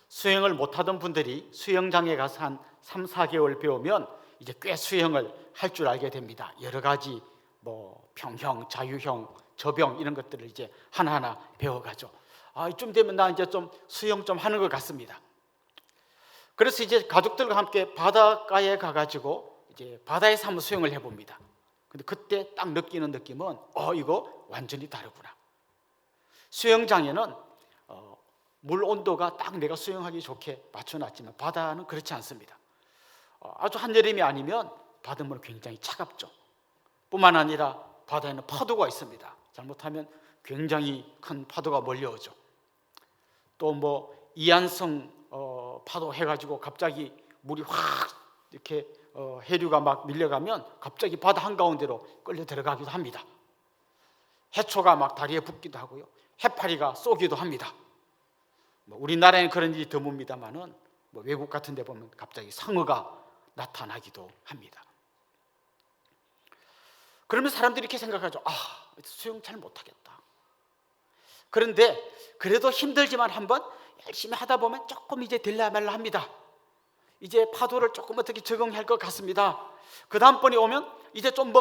수영을 못하던 분들이 수영장에 가서 한 3, 4개월 배우면 이제 꽤 수영을 할 줄 알게 됩니다. 여러 가지 평형, 자유형, 저병 이런 것들을 이제 하나하나 배워가죠. 이쯤 되면 나 이제 좀 수영 좀 하는 것 같습니다. 그래서 이제 가족들과 함께 바닷가에 가가지고 이제 바다에서 한번 수영을 해봅니다. 근데 그때 딱 느끼는 느낌은 이거 완전히 다르구나. 수영장에는 물 온도가 딱 내가 수영하기 좋게 맞춰놨지만 바다는 그렇지 않습니다. 아주 한여름이 아니면 바닷물은 굉장히 차갑죠. 뿐만 아니라 바다에는 파도가 있습니다. 잘못하면 굉장히 큰 파도가 몰려오죠. 또 이안성 파도 해가지고 갑자기 물이 확 이렇게 해류가 막 밀려가면 갑자기 바다 한가운데로 끌려 들어가기도 합니다. 해초가 막 다리에 붙기도 하고요, 해파리가 쏘기도 합니다. 우리나라에는 그런 일이 드뭅니다만은 외국 같은 데 보면 갑자기 상어가 나타나기도 합니다. 그러면 사람들이 이렇게 생각하죠. 수영 잘 못하겠다. 그런데 그래도 힘들지만 한번 열심히 하다 보면 조금 이제 될라말라 합니다. 이제 파도를 조금 어떻게 적응할 것 같습니다. 그 다음번에 오면 이제 좀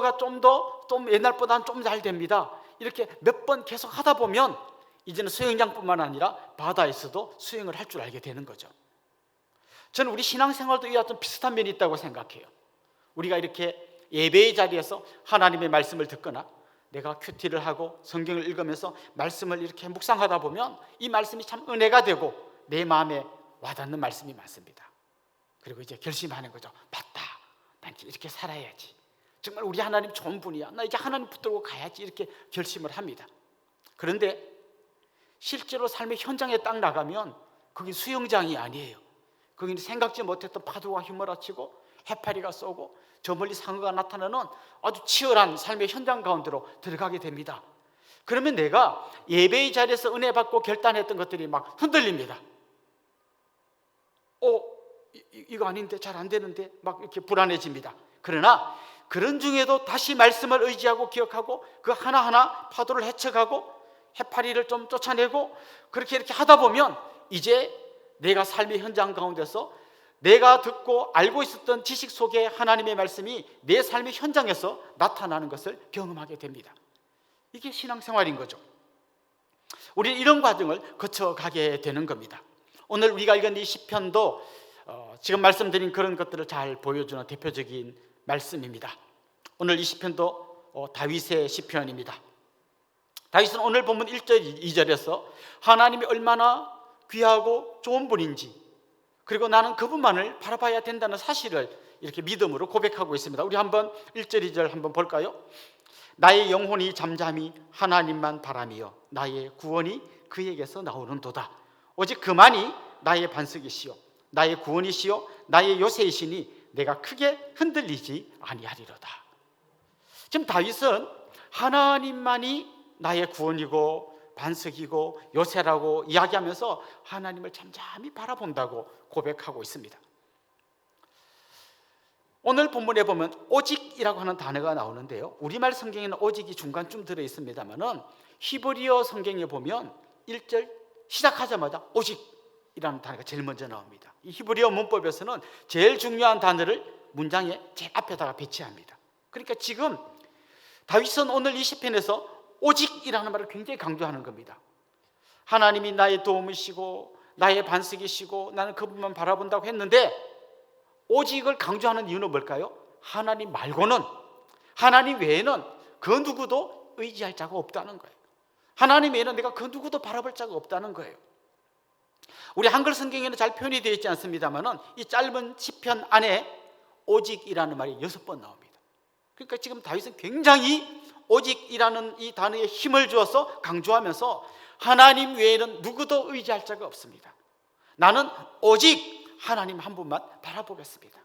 옛날보다는 좀 잘 됩니다. 이렇게 몇 번 계속 하다 보면 이제는 수영장뿐만 아니라 바다에서도 수영을 할 줄 알게 되는 거죠. 저는 우리 신앙생활도 이와 좀 비슷한 면이 있다고 생각해요. 우리가 이렇게 예배의 자리에서 하나님의 말씀을 듣거나 내가 큐티를 하고 성경을 읽으면서 말씀을 이렇게 묵상하다 보면 이 말씀이 참 은혜가 되고 내 마음에 와닿는 말씀이 많습니다. 그리고 이제 결심하는 거죠. 맞다, 난 이렇게 살아야지. 정말 우리 하나님 좋은 분이야. 나 이제 하나님 붙들고 가야지. 이렇게 결심을 합니다. 그런데 실제로 삶의 현장에 딱 나가면 거기 수영장이 아니에요. 거기는 생각지 못했던 파도가 휘몰아치고 해파리가 쏘고 저 멀리 상어가 나타나는 아주 치열한 삶의 현장 가운데로 들어가게 됩니다. 그러면 내가 예배의 자리에서 은혜 받고 결단했던 것들이 막 흔들립니다. 이거 아닌데, 잘 안 되는데, 막 이렇게 불안해집니다. 그러나 그런 중에도 다시 말씀을 의지하고 기억하고 그 하나하나 파도를 헤쳐가고 해파리를 좀 쫓아내고 그렇게 이렇게 하다 보면 이제 내가 삶의 현장 가운데서 내가 듣고 알고 있었던 지식 속에 하나님의 말씀이 내 삶의 현장에서 나타나는 것을 경험하게 됩니다. 이게 신앙생활인 거죠. 우리는 이런 과정을 거쳐가게 되는 겁니다. 오늘 우리가 읽은 이 시편도 지금 말씀드린 그런 것들을 잘 보여주는 대표적인 말씀입니다. 오늘 이 시편도 다윗의 시편입니다. 다윗은 오늘 본문 1절 2절에서 하나님이 얼마나 귀하고 좋은 분인지, 그리고 나는 그분만을 바라봐야 된다는 사실을 이렇게 믿음으로 고백하고 있습니다. 우리 한번 1절 2절 한번 볼까요? 나의 영혼이 잠잠히 하나님만 바라며 나의 구원이 그에게서 나오는도다. 오직 그만이 나의 반석이시요 나의 구원이시요 나의 요새이시니 내가 크게 흔들리지 아니하리로다. 지금 다윗은 하나님만이 나의 구원이고 반석이고 요새라고 이야기하면서 하나님을 잠잠히 바라본다고 고백하고 있습니다. 오늘 본문에 보면 오직이라고 하는 단어가 나오는데요, 우리말 성경에는 오직이 중간쯤 들어있습니다만은 히브리어 성경에 보면 1절 시작하자마자 오직이라는 단어가 제일 먼저 나옵니다. 이 히브리어 문법에서는 제일 중요한 단어를 문장의 제일 앞에다가 배치합니다. 그러니까 지금 다윗은 오늘 이 시편에서 오직이라는 말을 굉장히 강조하는 겁니다. 하나님이 나의 도움이시고 나의 반석이시고 나는 그분만 바라본다고 했는데 오직을 강조하는 이유는 뭘까요? 하나님 말고는, 하나님 외에는 그 누구도 의지할 자가 없다는 거예요. 하나님 외에는 내가 그 누구도 바라볼 자가 없다는 거예요. 우리 한글 성경에는 잘 표현이 되어 있지 않습니다만은 이 짧은 시편 안에 오직이라는 말이 6번 나옵니다. 그러니까 지금 다윗은 굉장히 오직이라는 이 단어에 힘을 주어서 강조하면서 하나님 외에는 누구도 의지할 자가 없습니다. 나는 오직 하나님 한 분만 바라보겠습니다.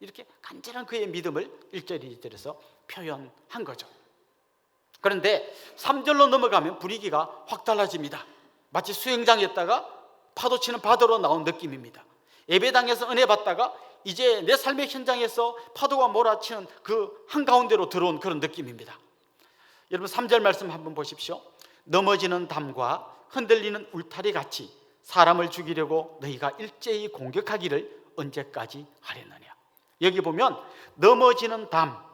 이렇게 간절한 그의 믿음을 1절 2절에서 표현한 거죠. 그런데 3절로 넘어가면 분위기가 확 달라집니다. 마치 수영장이었다가 파도치는 바다로 나온 느낌입니다. 예배당에서 은혜 받다가 이제 내 삶의 현장에서 파도가 몰아치는 그 한가운데로 들어온 그런 느낌입니다. 여러분 3절 말씀 한번 보십시오. 넘어지는 담과 흔들리는 울타리 같이 사람을 죽이려고 너희가 일제히 공격하기를 언제까지 하려느냐. 여기 보면 넘어지는 담,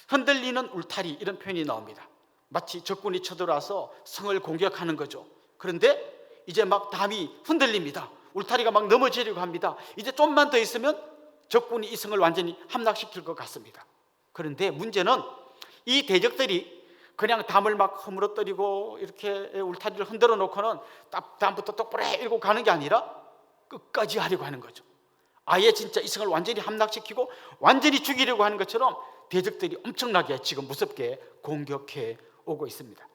흔들리는 울타리 이런 표현이 나옵니다. 마치 적군이 쳐들어와서 성을 공격하는 거죠. 그런데 이제 막 담이 흔들립니다. 울타리가 막 넘어지려고 합니다. 이제 좀만 더 있으면 적군이 이 성을 완전히 함락시킬 것 같습니다. 그런데 문제는 이 대적들이 그냥 담을 막 허물어뜨리고 이렇게 울타리를 흔들어 놓고는 다음부터 똑바로 이러고 가는 게 아니라 끝까지 하려고 하는 거죠. 아예 진짜 이 성을 완전히 함락시키고 완전히 죽이려고 하는 것처럼 대적들이 엄청나게 지금 무섭게 공격해 오고 있습니다.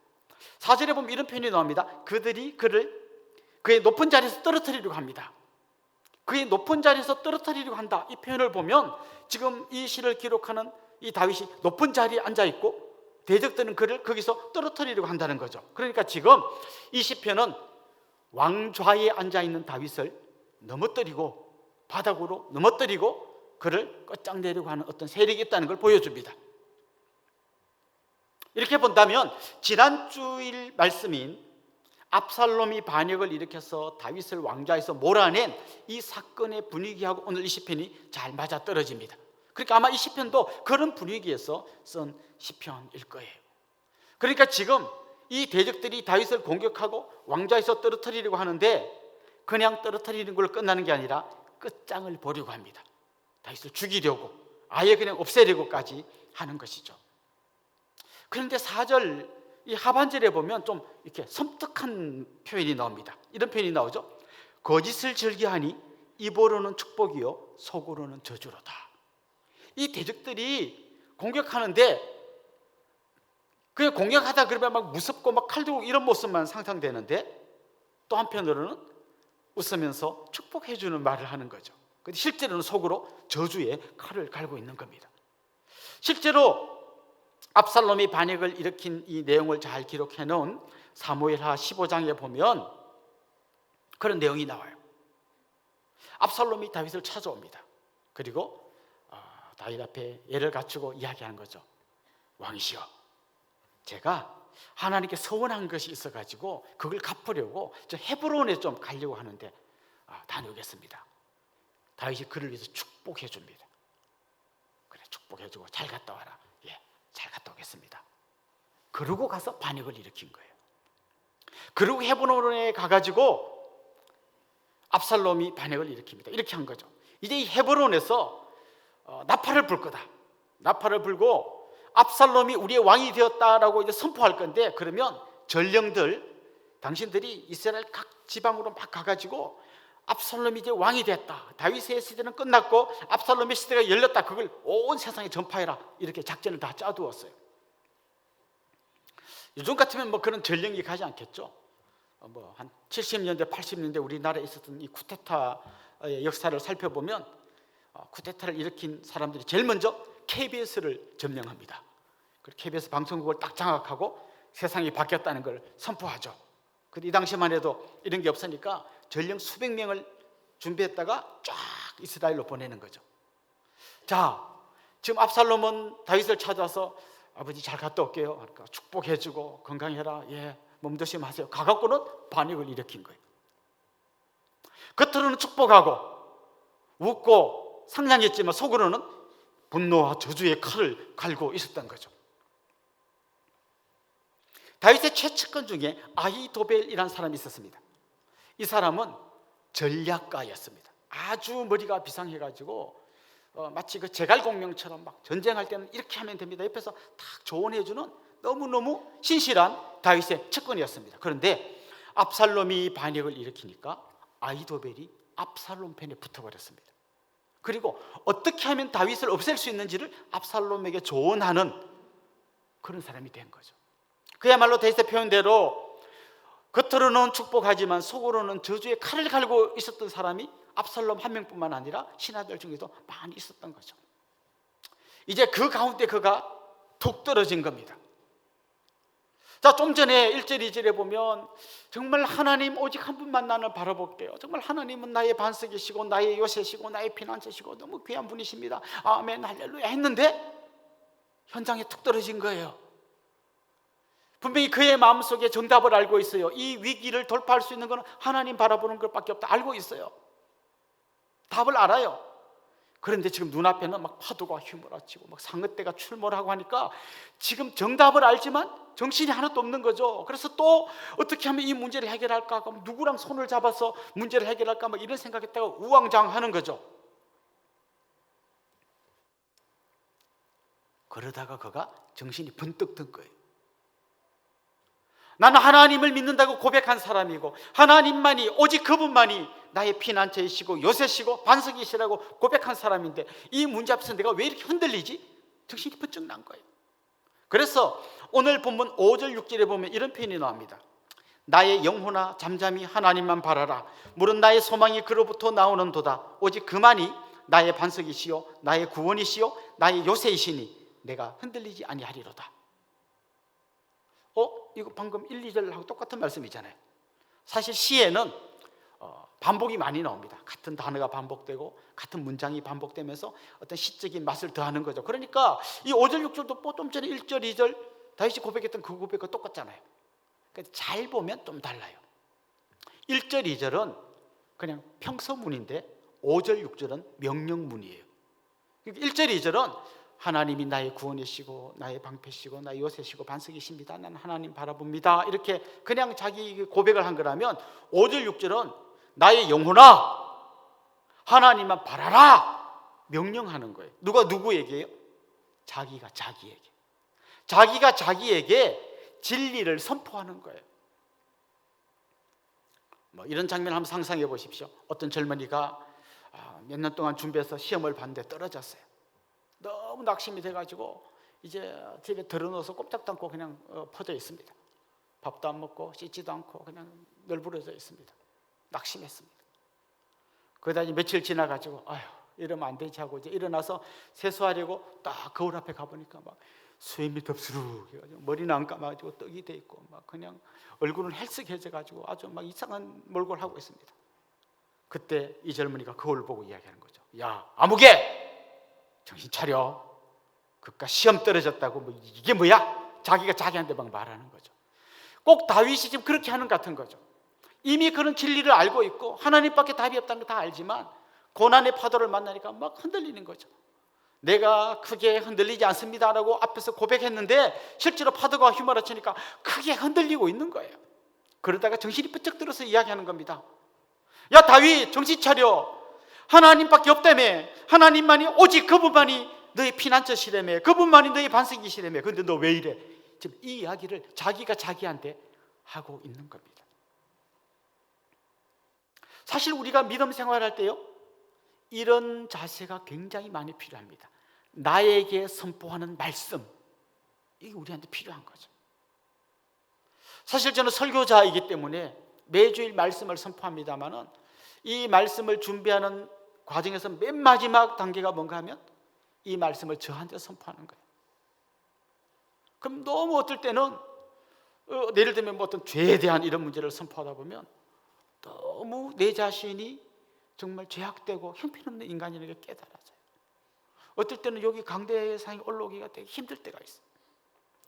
4절에 보면 이런 표현이 나옵니다. 그들이 그를 그의 높은 자리에서 떨어뜨리려고 합니다. 그의 높은 자리에서 떨어뜨리려고 한다. 이 표현을 보면 지금 이 시를 기록하는 이 다윗이 높은 자리에 앉아 있고 대적들은 그를 거기서 떨어뜨리려고 한다는 거죠. 그러니까 지금 이 시편은 왕좌에 앉아 있는 다윗을 넘어뜨리고 바닥으로 넘어뜨리고 그를 끝장내려고 하는 어떤 세력이 있다는 걸 보여줍니다. 이렇게 본다면 지난 주일 말씀인 압살롬이 반역을 일으켜서 다윗을 왕좌에서 몰아낸 이 사건의 분위기하고 오늘 이 시편이 잘 맞아떨어집니다. 그러니까 아마 이 시편도 그런 분위기에서 쓴 시편일 거예요. 그러니까 지금 이 대적들이 다윗을 공격하고 왕좌에서 떨어뜨리려고 하는데 그냥 떨어뜨리는 걸로 끝나는 게 아니라 끝장을 보려고 합니다. 다윗을 죽이려고 아예 그냥 없애려고까지 하는 것이죠. 그런데 4절 이 하반절에 보면 좀 이렇게 섬뜩한 표현이 나옵니다. 이런 표현이 나오죠. 거짓을 즐겨하니 입으로는 축복이요 속으로는 저주로다. 이 대적들이 공격하는데 그냥 공격하다 그러면 막 무섭고 막 칼 들고 이런 모습만 상상되는데 또 한편으로는 웃으면서 축복해 주는 말을 하는 거죠. 근데 실제로는 속으로 저주의 칼을 갈고 있는 겁니다. 실제로 압살롬이 반역을 일으킨 이 내용을 잘 기록해 놓은 사무엘하 15장에 보면 그런 내용이 나와요. 압살롬이 다윗을 찾아옵니다. 그리고 다윗 앞에 예를 갖추고 이야기하는 거죠. 왕이시여, 제가 하나님께 서원한 것이 있어가지고 그걸 갚으려고 저 헤브론에 좀 가려고 하는데 다녀오겠습니다. 다윗이 그를 위해서 축복해 줍니다. 그래, 축복해 주고 잘 갔다 와라. 예, 잘 갔다 오겠습니다. 그러고 가서 반역을 일으킨 거예요. 그리고 헤브론에 가가지고 압살롬이 반역을 일으킵니다. 이렇게 한 거죠. 이제 이 헤브론에서 나팔을 불 거다. 나팔을 불고 압살롬이 우리의 왕이 되었다라고 이제 선포할 건데, 그러면 전령들, 당신들이 이스라엘 각 지방으로 막 가가지고 압살롬이 이제 왕이 됐다, 다윗의 시대는 끝났고 압살롬의 시대가 열렸다, 그걸 온 세상에 전파해라, 이렇게 작전을 다 짜두었어요. 요즘 같으면 뭐 그런 전령이 가지 않겠죠. 뭐 한 70년대 80년대 우리나라에 있었던 이 쿠데타의 역사를 살펴보면 쿠데타를 일으킨 사람들이 제일 먼저 KBS를 점령합니다. KBS 방송국을 딱 장악하고 세상이 바뀌었다는 걸 선포하죠. 근데 이 당시만 해도 이런 게 없으니까 전령 수백 명을 준비했다가 쫙 이스라엘로 보내는 거죠. 자, 지금 압살롬은 다윗을 찾아서 아버지 잘 갔다 올게요. 그러니까 축복해주고 건강해라. 예, 몸 조심하세요. 가갖고는 반역을 일으킨 거예요. 겉으로는 축복하고 웃고 상냥했지만 속으로는 분노와 저주의 칼을 갈고 있었던 거죠. 다윗의 최측근 중에 아히도벨이라는 사람이 있었습니다. 이 사람은 전략가였습니다. 아주 머리가 비상해가지고 마치 그 제갈공명처럼 막 전쟁할 때는 이렇게 하면 됩니다, 옆에서 딱 조언해주는 너무너무 신실한 다윗의 측근이었습니다. 그런데 압살롬이 반역을 일으키니까 아히도벨이 압살롬 편에 붙어버렸습니다. 그리고 어떻게 하면 다윗을 없앨 수 있는지를 압살롬에게 조언하는 그런 사람이 된 거죠. 그야말로 다윗의 표현대로 겉으로는 축복하지만 속으로는 저주의 칼을 갈고 있었던 사람이 압살롬 한 명뿐만 아니라 신하들 중에도 많이 있었던 거죠. 이제 그 가운데 그가 툭 떨어진 겁니다. 자, 좀 전에 1절 2절에 보면 정말 하나님 오직 한 분만 나는 바라볼게요, 정말 하나님은 나의 반석이시고 나의 요새시고 나의 피난처시고 너무 귀한 분이십니다, 아멘 할렐루야 했는데 현장에 툭 떨어진 거예요. 분명히 그의 마음속에 정답을 알고 있어요. 이 위기를 돌파할 수 있는 것은 하나님 바라보는 것밖에 없다. 알고 있어요. 답을 알아요. 그런데 지금 눈앞에는 막 파도가 휘몰아치고 막 상어떼가 출몰하고 하니까 지금 정답을 알지만 정신이 하나도 없는 거죠. 그래서 또 어떻게 하면 이 문제를 해결할까? 그럼 누구랑 손을 잡아서 문제를 해결할까? 막 이런 생각했다가 우왕좌왕하는 거죠. 그러다가 그가 정신이 번뜩 든 거예요. 나는 하나님을 믿는다고 고백한 사람이고 하나님만이, 오직 그분만이 나의 피난처이시고 요새시고 반석이시라고 고백한 사람인데 이 문제 앞에서 내가 왜 이렇게 흔들리지? 정신이 번쩍 난 거예요. 그래서 오늘 본문 5절 6절에 보면 이런 표현이 나옵니다. 나의 영혼아 잠잠히 하나님만 바라라. 물은 나의 소망이 그로부터 나오는도다. 오직 그만이 나의 반석이시요 나의 구원이시요 나의 요새이시니 내가 흔들리지 아니하리로다. 이거 방금 1, 2절하고 똑같은 말씀이잖아요. 사실 시에는 반복이 많이 나옵니다. 같은 단어가 반복되고 같은 문장이 반복되면서 어떤 시적인 맛을 더하는 거죠. 그러니까 이 5절 6절도 좀 전에 1절 2절 다윗이 고백했던 그 고백과 똑같잖아요. 그러니까 잘 보면 좀 달라요. 1절 2절은 그냥 평서문인데 5절 6절은 명령문이에요. 1절 2절은 하나님이 나의 구원이시고 나의 방패시고 나의 요새시고 반석이십니다. 나는 하나님 바라봅니다. 이렇게 그냥 자기 고백을 한 거라면 5절 6절은 나의 영혼아 하나님만 바라라 명령하는 거예요. 누가 누구에게요? 자기가 자기에게. 자기가 자기에게 진리를 선포하는 거예요. 이런 장면 한번 상상해 보십시오. 어떤 젊은이가 몇 년 동안 준비해서 시험을 봤는데 떨어졌어요. 너무 낙심이 돼가지고 이제 집에 들어누워서 꼼짝도 않고 그냥 퍼져 있습니다. 밥도 안 먹고 씻지도 않고 그냥 널브러져 있습니다. 낙심했습니다. 그러다 이제 며칠 지나가지고 아휴 이러면 안 되지 하고 이제 일어나서 세수하려고 딱 거울 앞에 가보니까 막 수염이 덥수룩 해가지고 머리는 안 감아가지고 떡이 돼 있고 막 그냥 얼굴은 헬쓱해져가지고 아주 막 이상한 몰골 하고 있습니다. 그때 이 젊은이가 거울 보고 이야기하는 거죠. 야 아무개 정신 차려. 그깟 시험 떨어졌다고 이게 뭐야? 자기가 자기한테 막 말하는 거죠. 꼭 다윗이 지금 그렇게 하는 것 같은 거죠. 이미 그런 진리를 알고 있고 하나님밖에 답이 없다는 거 다 알지만 고난의 파도를 만나니까 막 흔들리는 거죠. 내가 크게 흔들리지 않습니다라고 앞에서 고백했는데 실제로 파도가 휘몰아치니까 크게 흔들리고 있는 거예요. 그러다가 정신이 번쩍 들어서 이야기하는 겁니다. 야 다윗 정신 차려. 하나님밖에 없다며. 하나님만이, 오직 그분만이 너의 피난처시라며. 그분만이 너의 반석이시라며. 그런데 너 왜 이래? 지금 이 이야기를 자기가 자기한테 하고 있는 겁니다. 사실 우리가 믿음 생활할 때요 이런 자세가 굉장히 많이 필요합니다. 나에게 선포하는 말씀, 이게 우리한테 필요한 거죠. 사실 저는 설교자이기 때문에 매주일 말씀을 선포합니다마는 이 말씀을 준비하는 과정에서 맨 마지막 단계가 뭔가 하면 이 말씀을 저한테 선포하는 거예요. 그럼 너무 어떨 때는 예를 들면 어떤 죄에 대한 이런 문제를 선포하다 보면 너무 내 자신이 정말 죄악되고 형편없는 인간이라는 게 깨달아져요. 어떨 때는 여기 강대상에 올라오기가 되게 힘들 때가 있어요.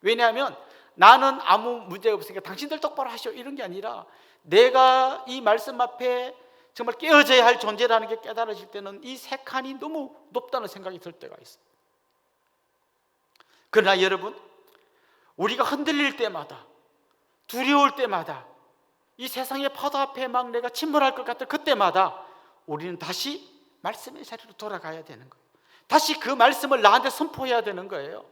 왜냐하면 나는 아무 문제가 없으니까 당신들 똑바로 하시오 이런 게 아니라 내가 이 말씀 앞에 정말 깨어져야 할 존재라는 게 깨달아질 때는 이 세 칸이 너무 높다는 생각이 들 때가 있어요. 그러나 여러분, 우리가 흔들릴 때마다 두려울 때마다 이 세상의 파도 앞에 막 내가 침몰할 것 같을 그때마다 우리는 다시 말씀의 자리로 돌아가야 되는 거예요. 다시 그 말씀을 나한테 선포해야 되는 거예요.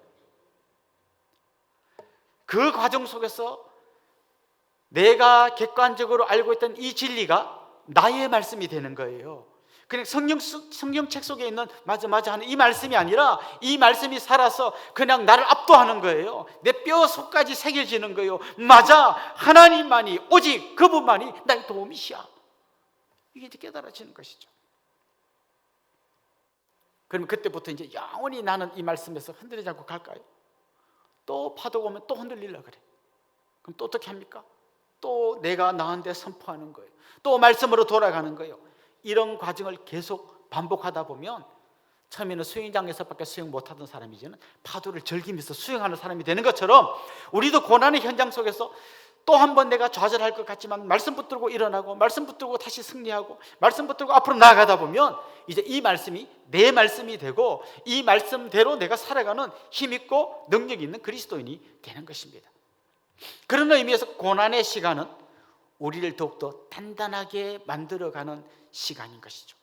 그 과정 속에서 내가 객관적으로 알고 있던 이 진리가 나의 말씀이 되는 거예요. 그냥 성경책 속에 있는 맞아 하는 이 말씀이 아니라 이 말씀이 살아서 그냥 나를 압도하는 거예요. 내 뼈 속까지 새겨지는 거예요. 맞아, 하나님만이, 오직 그분만이 나의 도움이시야. 이게 이제 깨달아지는 것이죠. 그러면 그때부터 이제 영원히 나는 이 말씀에서 흔들리지 않고 갈까요? 또 파도가 오면 또 흔들리려고 그래. 그럼 또 어떻게 합니까? 또 내가 나한테 선포하는 거예요. 또 말씀으로 돌아가는 거예요. 이런 과정을 계속 반복하다 보면 처음에는 수영장에서밖에 수영 못하던 사람이 이제는 파도를 즐기면서 수영하는 사람이 되는 것처럼 우리도 고난의 현장 속에서 또 한 번 내가 좌절할 것 같지만 말씀 붙들고 일어나고 말씀 붙들고 다시 승리하고 말씀 붙들고 앞으로 나아가다 보면 이제 이 말씀이 내 말씀이 되고 이 말씀대로 내가 살아가는 힘있고 능력 있는 그리스도인이 되는 것입니다. 그런 의미에서 고난의 시간은 우리를 더욱더 단단하게 만들어가는 시간인 것이죠.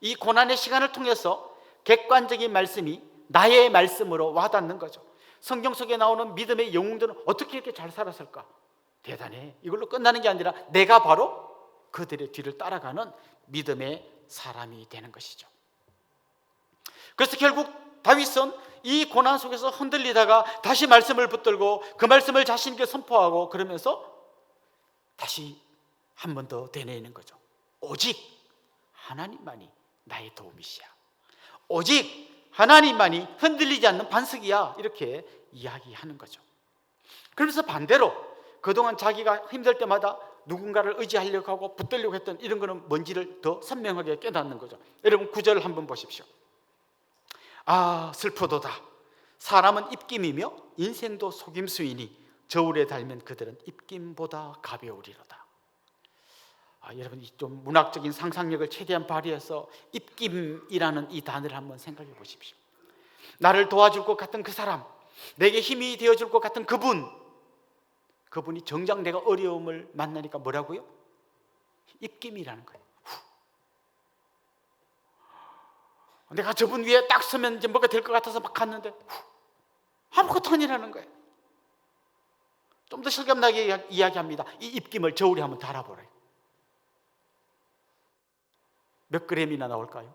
이 고난의 시간을 통해서 객관적인 말씀이 나의 말씀으로 와닿는 거죠. 성경 속에 나오는 믿음의 영웅들은 어떻게 이렇게 잘 살았을까? 대단해. 이걸로 끝나는 게 아니라 내가 바로 그들의 뒤를 따라가는 믿음의 사람이 되는 것이죠. 그래서 결국 다윗은 이 고난 속에서 흔들리다가 다시 말씀을 붙들고 그 말씀을 자신에게 선포하고 그러면서 다시 한 번 더 되뇌이는 거죠. 오직 하나님만이 나의 도움이시야. 오직 하나님만이 흔들리지 않는 반석이야. 이렇게 이야기하는 거죠. 그러면서 반대로 그동안 자기가 힘들 때마다 누군가를 의지하려고 하고 붙들려고 했던 이런 거는 뭔지를 더 선명하게 깨닫는 거죠. 여러분 9절을 한번 보십시오. 아 슬프도다. 사람은 입김이며 인생도 속임수이니 저울에 달면 그들은 입김보다 가벼우리로다. 여러분 좀 문학적인 상상력을 최대한 발휘해서 입김이라는 이 단어를 한번 생각해 보십시오. 나를 도와줄 것 같은 그 사람, 내게 힘이 되어줄 것 같은 그분이 정작 내가 어려움을 만나니까 뭐라고요? 입김이라는 거예요. 내가 저분 위에 딱 서면 이제 뭐가 될 것 같아서 막 갔는데 아무것도 아니라는 거예요. 좀 더 실감나게 이야기합니다. 이 입김을 저울에 한번 달아보래요. 몇 그램이나 나올까요?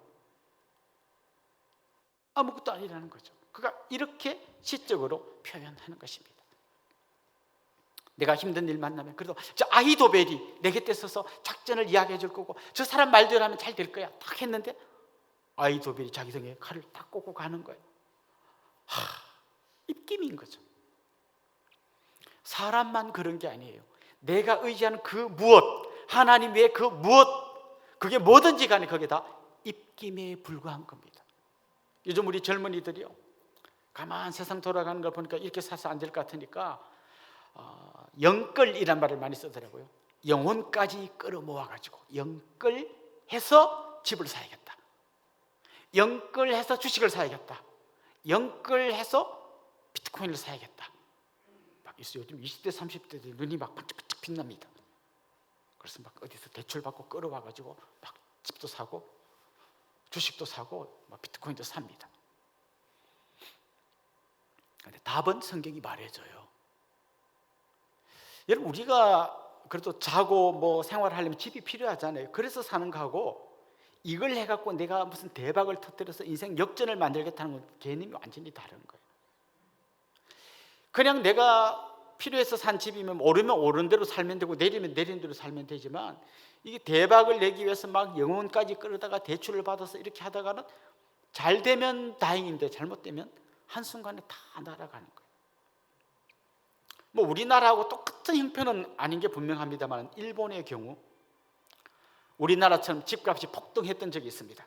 아무것도 아니라는 거죠. 그가 이렇게 시적으로 표현하는 것입니다. 내가 힘든 일 만나면 그래도 저 아히도벨이 내 곁에 서서 작전을 이야기해 줄 거고 저 사람 말대로 하면 잘 될 거야 딱 했는데 아히도벨이 자기 등에 칼을 딱 꽂고 가는 거예요. 입김인 거죠. 사람만 그런 게 아니에요. 내가 의지하는 그 무엇, 하나님 외에 그 무엇, 그게 뭐든지 간에 그게 다 입김에 불과한 겁니다. 요즘 우리 젊은이들이요, 가만 세상 돌아가는 걸 보니까 이렇게 사서 안 될 것 같으니까 영끌이란 말을 많이 쓰더라고요. 영혼까지 끌어모아가지고 영끌해서 집을 사야겠다, 영끌해서 주식을 사야겠다, 영끌해서 비트코인을 사야겠다. 막 있어요. 요즘 20대 30대들 눈이 막 반짝반짝 빛납니다. 그래서 막 어디서 대출 받고 끌어와가지고 막 집도 사고 주식도 사고 막 비트코인도 삽니다. 근데 답은 성경이 말해줘요. 여러분 우리가 그래도 자고 뭐 생활하려면 집이 필요하잖아요. 그래서 사는 거하고 이걸 해갖고 내가 무슨 대박을 터뜨려서 인생 역전을 만들겠다는 건 개념이 완전히 다른 거예요. 그냥 내가 필요해서 산 집이면 오르면 오른 대로 살면 되고 내리면 내린 대로 살면 되지만 이게 대박을 내기 위해서 막 영혼까지 끌어다가 대출을 받아서 이렇게 하다가는 잘 되면 다행인데 잘못되면 한순간에 다 날아가는 거예요. 뭐 우리나라하고 똑같은 형편은 아닌 게 분명합니다만 일본의 경우 우리나라처럼 집값이 폭등했던 적이 있습니다.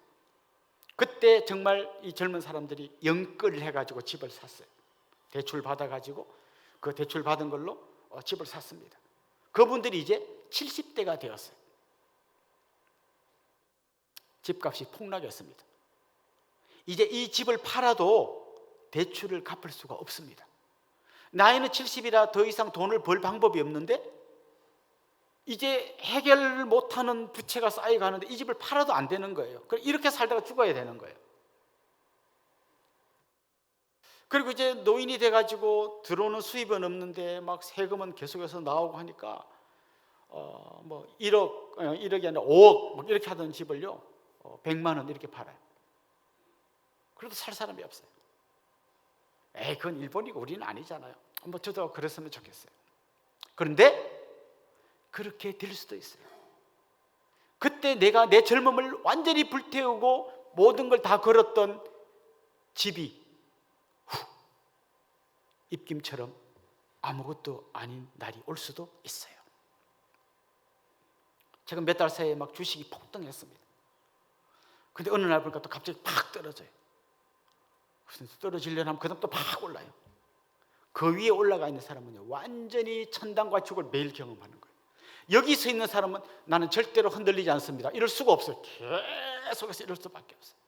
그때 정말 이 젊은 사람들이 영끌을 해가지고 집을 샀어요. 대출 받아가지고 그 대출 받은 걸로 집을 샀습니다. 그분들이 이제 70대가 되었어요. 집값이 폭락했습니다. 이제 이 집을 팔아도 대출을 갚을 수가 없습니다. 나이는 70이라 더 이상 돈을 벌 방법이 없는데 이제 해결 못하는 부채가 쌓여가는데 이 집을 팔아도 안 되는 거예요. 이렇게 살다가 죽어야 되는 거예요. 그리고 이제 노인이 돼가지고 들어오는 수입은 없는데 막 세금은 계속해서 나오고 하니까 뭐 1억이 아니라 5억 막 이렇게 하던 집을요 100만 원 이렇게 팔아요. 그래도 살 사람이 없어요. 그건 일본이고 우리는 아니잖아요. 뭐 저도 그랬으면 좋겠어요. 그런데 그렇게 될 수도 있어요. 그때 내가 내 젊음을 완전히 불태우고 모든 걸 다 걸었던 집이 입김처럼 아무것도 아닌 날이 올 수도 있어요. 제가 몇 달 사이에 막 주식이 폭등했습니다. 근데 어느 날 보니까 또 갑자기 팍 떨어져요. 떨어지려면 하면 그다음 또 막 올라요. 그 위에 올라가 있는 사람은요, 완전히 천당과 지옥을 매일 경험하는 거예요. 여기 서 있는 사람은 나는 절대로 흔들리지 않습니다, 이럴 수가 없어요. 계속해서 이럴 수밖에 없어요.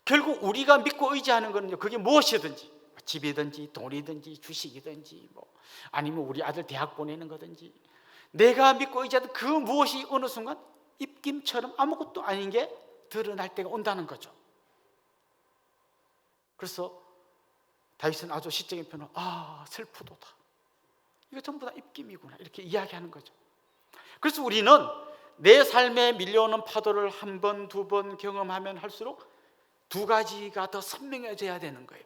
결국 우리가 믿고 의지하는 거는요, 그게 무엇이든지, 집이든지 돈이든지 주식이든지 아니면 우리 아들 대학 보내는 거든지, 내가 믿고 의지하던 그 무엇이 어느 순간 입김처럼 아무것도 아닌 게 드러날 때가 온다는 거죠. 그래서 다윗은 아주 시적인 표현으로 슬프도다, 이거 전부 다 입김이구나, 이렇게 이야기하는 거죠. 그래서 우리는 내 삶에 밀려오는 파도를 한 번, 두 번 경험하면 할수록 두 가지가 더 선명해져야 되는 거예요.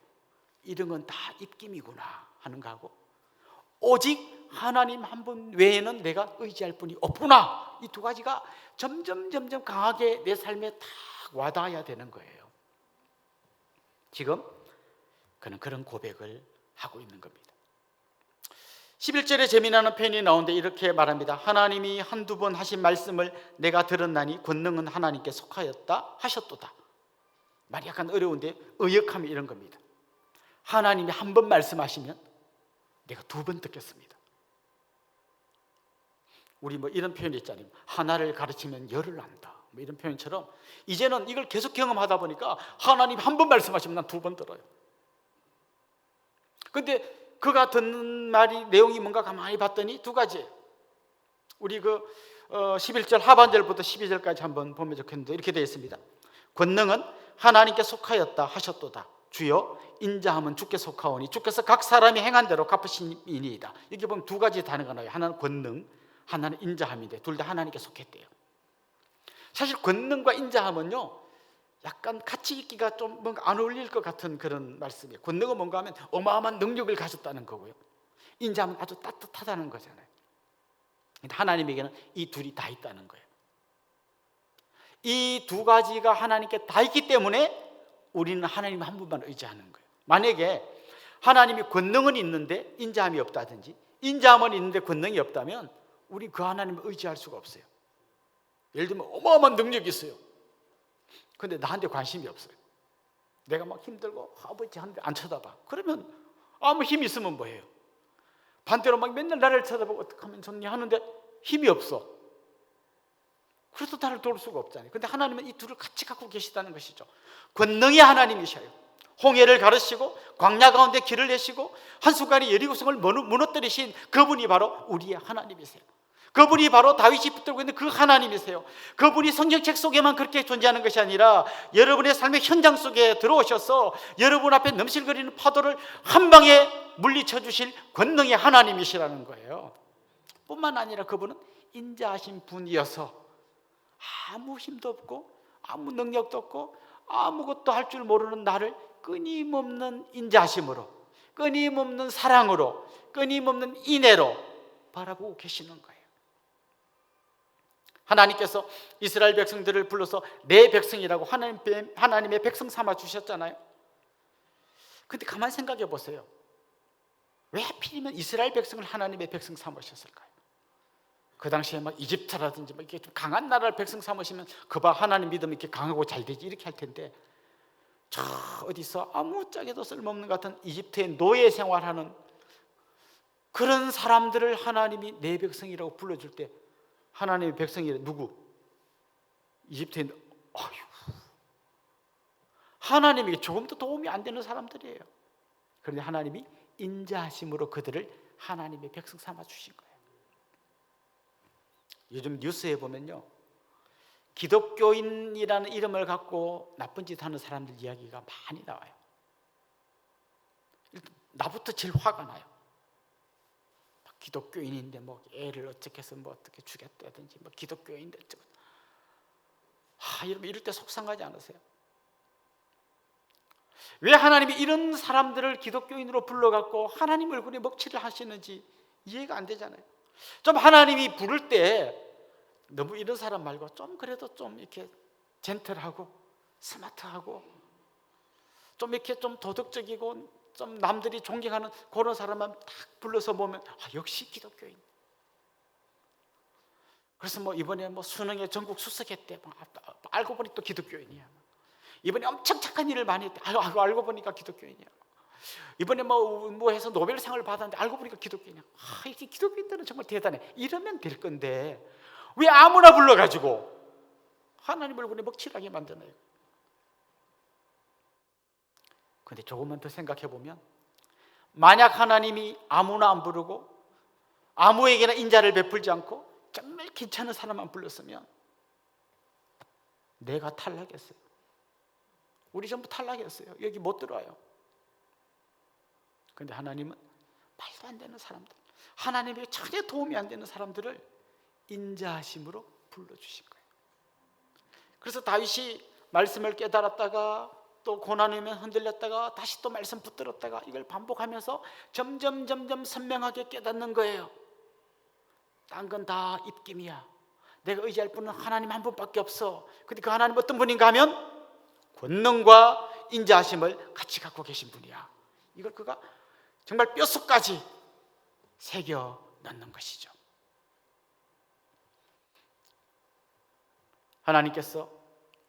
이런 건 다 입김이구나 하는 거하고, 오직 하나님 한 분 외에는 내가 의지할 분이 없구나, 이 두 가지가 점점 강하게 내 삶에 딱 와닿아야 되는 거예요. 지금 그는 그런 고백을 하고 있는 겁니다. 11절에 재미나는 표현이 나오는데 이렇게 말합니다. 하나님이 한두 번 하신 말씀을 내가 들었나니 권능은 하나님께 속하였다 하셨도다. 말이 약간 어려운데 의역하면 이런 겁니다. 하나님이 한 번 말씀하시면 내가 두 번 듣겠습니다. 우리 이런 표현이 있잖아요. 하나를 가르치면 열을 안다, 이런 표현처럼 이제는 이걸 계속 경험하다 보니까 하나님이 한 번 말씀하시면 난 두 번 들어요. 근데 그가 듣는 말이 내용이 뭔가 가만히 봤더니 두 가지. 우리 11절 하반절부터 12절까지 한번 보면 좋겠는데 이렇게 되어 있습니다. 권능은 하나님께 속하였다 하셨도다. 주여 인자함은 주께 속하오니 주께서 각 사람이 행한 대로 갚으시니이다. 이렇게 보면 두 가지 단어가 나와요. 하나는 권능, 하나는 인자함인데 둘 다 하나님께 속했대요. 사실 권능과 인자함은요, 약간 같이 있기가 좀 뭔가 안 어울릴 것 같은 그런 말씀이에요. 권능은 뭔가 하면 어마어마한 능력을 가졌다는 거고요, 인자함은 아주 따뜻하다는 거잖아요. 근데 하나님에게는 이 둘이 다 있다는 거예요. 이 두 가지가 하나님께 다 있기 때문에 우리는 하나님 한 분만 의지하는 거예요. 만약에 하나님이 권능은 있는데 인자함이 없다든지, 인자함은 있는데 권능이 없다면 우리 그 하나님을 의지할 수가 없어요. 예를 들면 어마어마한 능력이 있어요. 근데 나한테 관심이 없어요. 내가 막 힘들고 아버지 하는데 안 쳐다봐. 그러면 아무 힘이 있으면 뭐예요? 반대로 막 맨날 나를 쳐다보고 어떻게 하면 좋니 하는데 힘이 없어. 그래서 나를 도울 수가 없잖아요. 근데 하나님은 이 둘을 같이 갖고 계시다는 것이죠. 권능의 하나님이셔요. 홍해를 가르시고 광야 가운데 길을 내시고 한순간에 여리고성을 무너뜨리신 그분이 바로 우리의 하나님이세요. 그분이 바로 다윗이 붙들고 있는 그 하나님이세요. 그분이 성경책 속에만 그렇게 존재하는 것이 아니라 여러분의 삶의 현장 속에 들어오셔서 여러분 앞에 넘실거리는 파도를 한 방에 물리쳐 주실 권능의 하나님이시라는 거예요. 뿐만 아니라 그분은 인자하신 분이어서 아무 힘도 없고 아무 능력도 없고 아무것도 할 줄 모르는 나를 끊임없는 인자하심으로, 끊임없는 사랑으로, 끊임없는 인애로 바라보고 계시는 거예요. 하나님께서 이스라엘 백성들을 불러서 내 백성이라고 하나님의 백성 삼아 주셨잖아요. 근데 가만히 생각해 보세요. 왜 하필이면 이스라엘 백성을 하나님의 백성 삼으셨을까요? 그 당시에 막 이집트라든지 막 이렇게 좀 강한 나라를 백성 삼으시면 그봐 하나님 믿으면 이렇게 강하고 잘 되지 이렇게 할 텐데, 저 어디서 아무짝에도 쓸모없는 것 같은 이집트의 노예 생활하는 그런 사람들을 하나님이 내 백성이라고 불러줄 때 하나님의 백성이 누구? 이집트인, 하나님에게 조금도 도움이 안 되는 사람들이에요. 그런데 하나님이 인자하심으로 그들을 하나님의 백성 삼아 주신 거예요. 요즘 뉴스에 보면요, 기독교인이라는 이름을 갖고 나쁜 짓 하는 사람들 이야기가 많이 나와요. 나부터 제일 화가 나요. 기독교인인데 뭐 애를 어떻게 해서 뭐 어떻게 죽였다든지 뭐 기독교인인데 어쩌고. 이럴 때 속상하지 않으세요? 왜 하나님이 이런 사람들을 기독교인으로 불러갖고 하나님 얼굴에 먹칠을 하시는지 이해가 안 되잖아요. 좀 하나님이 부를 때 너무 이런 사람 말고 좀 그래도 좀 이렇게 젠틀하고 스마트하고 좀 이렇게 좀 도덕적이고 좀 남들이 존경하는 그런 사람만 딱 불러서 보면 역시 기독교인. 그래서 뭐 이번에 뭐 수능에 전국 수석했대. 알고 보니 또 기독교인이야. 이번에 엄청 착한 일을 많이 했대. 알고 보니까 기독교인이야. 이번에 뭐 해서 노벨상을 받았는데 알고 보니까 기독교인이야. 이게 기독교인들은 정말 대단해. 이러면 될 건데 왜 아무나 불러가지고 하나님 얼굴에 먹칠하게 만드나요? 근데 조금만 더 생각해 보면, 만약 하나님이 아무나 안 부르고 아무에게나 인자를 베풀지 않고 정말 괜찮은 사람만 불렀으면 내가 탈락했어요. 우리 전부 탈락했어요. 여기 못 들어와요. 그런데 하나님은 말도 안 되는 사람들, 하나님에게 전혀 도움이 안 되는 사람들을 인자하심으로 불러주신 거예요. 그래서 다윗이 말씀을 깨달았다가 또 고난이 오면 흔들렸다가 다시 또 말씀 붙들었다가 이걸 반복하면서 점점 선명하게 깨닫는 거예요. 딴 건 다 입김이야. 내가 의지할 분은 하나님 한 분밖에 없어. 근데 그 하나님 어떤 분인가 하면 권능과 인자하심을 같이 갖고 계신 분이야. 이걸 그가 정말 뼛속까지 새겨 넣는 것이죠. 하나님께서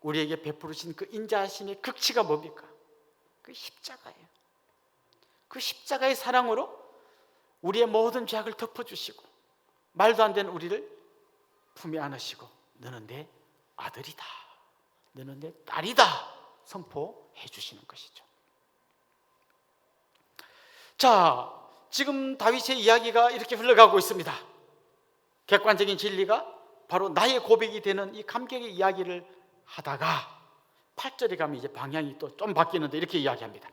우리에게 베푸르신 그 인자하심의 극치가 뭡니까? 그 십자가예요. 그 십자가의 사랑으로 우리의 모든 죄악을 덮어주시고 말도 안 되는 우리를 품에 안으시고 너는 내 아들이다, 너는 내 딸이다 선포해 주시는 것이죠. 자, 지금 다윗의 이야기가 이렇게 흘러가고 있습니다. 객관적인 진리가 바로 나의 고백이 되는 이 감격의 이야기를 하다가 8절에 가면 이제 방향이 또 좀 바뀌는데 이렇게 이야기합니다.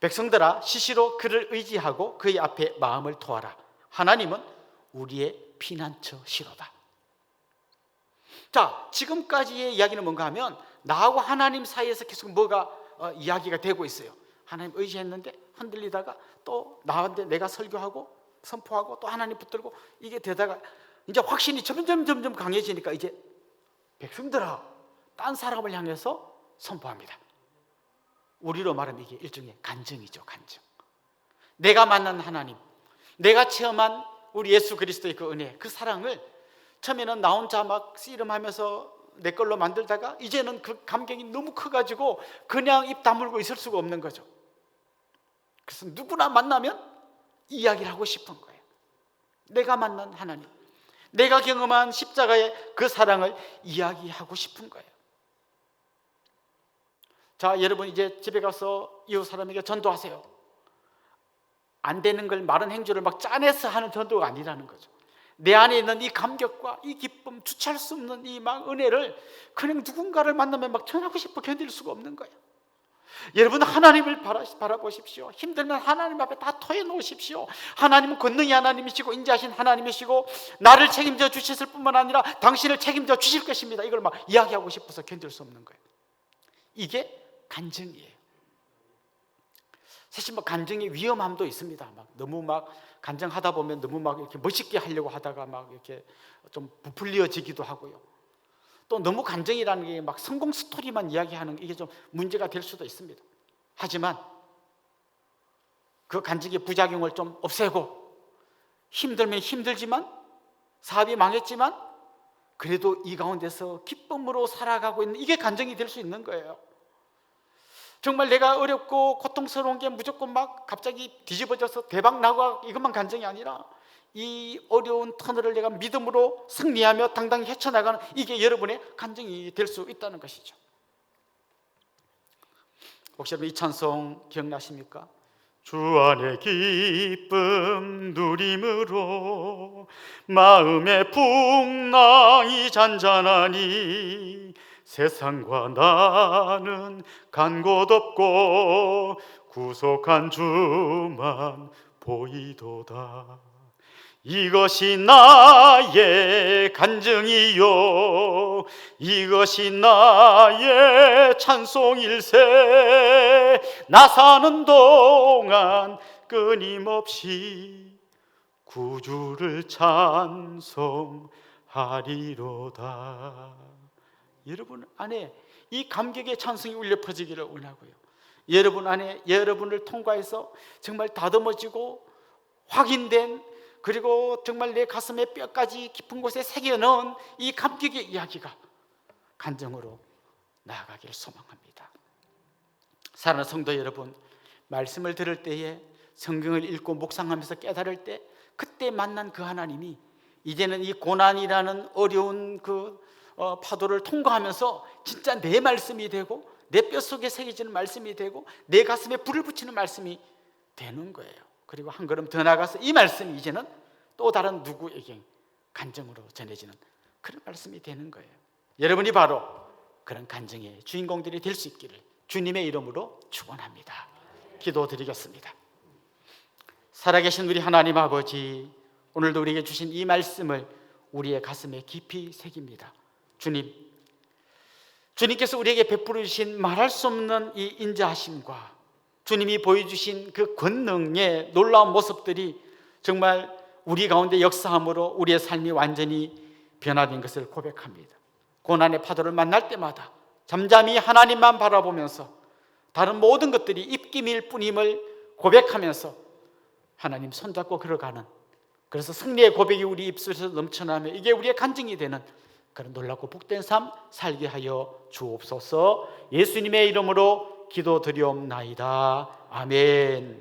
백성들아, 시시로 그를 의지하고 그의 앞에 마음을 토하라. 하나님은 우리의 피난처시로다. 자, 지금까지의 이야기는 뭔가 하면 나하고 하나님 사이에서 계속 뭐가 이야기가 되고 있어요. 하나님 의지했는데 흔들리다가 또 나한테 내가 설교하고 선포하고 또 하나님 붙들고 이게 되다가 이제 확신이 점점 강해지니까 이제 백성들아, 딴 사람을 향해서 선포합니다. 우리로 말하면 이게 일종의 간증이죠. 간증. 내가 만난 하나님, 내가 체험한 우리 예수 그리스도의 그 은혜, 그 사랑을 처음에는 나 혼자 막 씨름하면서 내 걸로 만들다가 이제는 그 감격이 너무 커가지고 그냥 입 다물고 있을 수가 없는 거죠. 그래서 누구나 만나면 이야기를 하고 싶은 거예요. 내가 만난 하나님, 내가 경험한 십자가의 그 사랑을 이야기하고 싶은 거예요. 자, 여러분 이제 집에 가서 이웃 사람에게 전도하세요. 안 되는 걸 마른 행주를 막 짜내서 하는 전도가 아니라는 거죠. 내 안에 있는 이 감격과 이 기쁨, 주체할 수 없는 이 막 은혜를 그냥 누군가를 만나면 막 전하고 싶어 견딜 수가 없는 거예요. 여러분 하나님을 바라보십시오. 힘들면 하나님 앞에 다 토해놓으십시오. 하나님은 권능의 하나님이시고 인자하신 하나님이시고 나를 책임져 주셨을 뿐만 아니라 당신을 책임져 주실 것입니다. 이걸 막 이야기하고 싶어서 견딜 수 없는 거예요. 이게 간증이에요. 사실 뭐 간증의 위험함도 있습니다. 막 너무 막 간증하다 보면 너무 막 이렇게 멋있게 하려고 하다가 막 이렇게 좀 부풀려지기도 하고요. 또 너무 간증이라는 게 막 성공 스토리만 이야기하는 이게 좀 문제가 될 수도 있습니다. 하지만 그 간증의 부작용을 좀 없애고 힘들면 힘들지만 사업이 망했지만 그래도 이 가운데서 기쁨으로 살아가고 있는 이게 간증이 될 수 있는 거예요. 정말 내가 어렵고 고통스러운 게 무조건 막 갑자기 뒤집어져서 대박 나고 이것만 간증이 아니라 이 어려운 터널을 내가 믿음으로 승리하며 당당히 헤쳐나가는 이게 여러분의 간증이 될 수 있다는 것이죠. 혹시 여러분 이 찬송 기억나십니까? 주 안에 기쁨 누림으로 마음의 풍랑이 잔잔하니 세상과 나는 간 곳 없고 구속한 주만 보이도다. 이것이 나의 간증이요 이것이 나의 찬송일세. 나 사는 동안 끊임없이 구주를 찬송하리로다. 여러분 안에 이 감격의 찬송이 울려 퍼지기를 원하고요. 여러분 안에 여러분을 통과해서 정말 다듬어지고 확인된 그리고 정말 내 가슴의 뼈까지 깊은 곳에 새겨넣은 이 감격의 이야기가 간증으로 나아가기를 소망합니다. 사랑하는 성도 여러분, 말씀을 들을 때에 성경을 읽고 묵상하면서 깨달을 때 그때 만난 그 하나님이 이제는 이 고난이라는 어려운 파도를 통과하면서 진짜 내 말씀이 되고 내 뼛속에 새겨지는 말씀이 되고 내 가슴에 불을 붙이는 말씀이 되는 거예요. 그리고 한 걸음 더 나가서 이 말씀이 이제는 또 다른 누구에게 간증으로 전해지는 그런 말씀이 되는 거예요. 여러분이 바로 그런 간증의 주인공들이 될 수 있기를 주님의 이름으로 축원합니다. 기도드리겠습니다. 살아계신 우리 하나님 아버지, 오늘도 우리에게 주신 이 말씀을 우리의 가슴에 깊이 새깁니다. 주님께서 우리에게 베풀어 주신 말할 수 없는 이 인자하심과 주님이 보여주신 그 권능의 놀라운 모습들이 정말 우리 가운데 역사함으로 우리의 삶이 완전히 변화된 것을 고백합니다. 고난의 파도를 만날 때마다 잠잠히 하나님만 바라보면서 다른 모든 것들이 입김일 뿐임을 고백하면서 하나님 손잡고 걸어가는, 그래서 승리의 고백이 우리 입술에서 넘쳐나며 이게 우리의 간증이 되는 그런 놀랍고 복된 삶 살게 하여 주옵소서. 예수님의 이름으로 기도드리옵나이다. 아멘.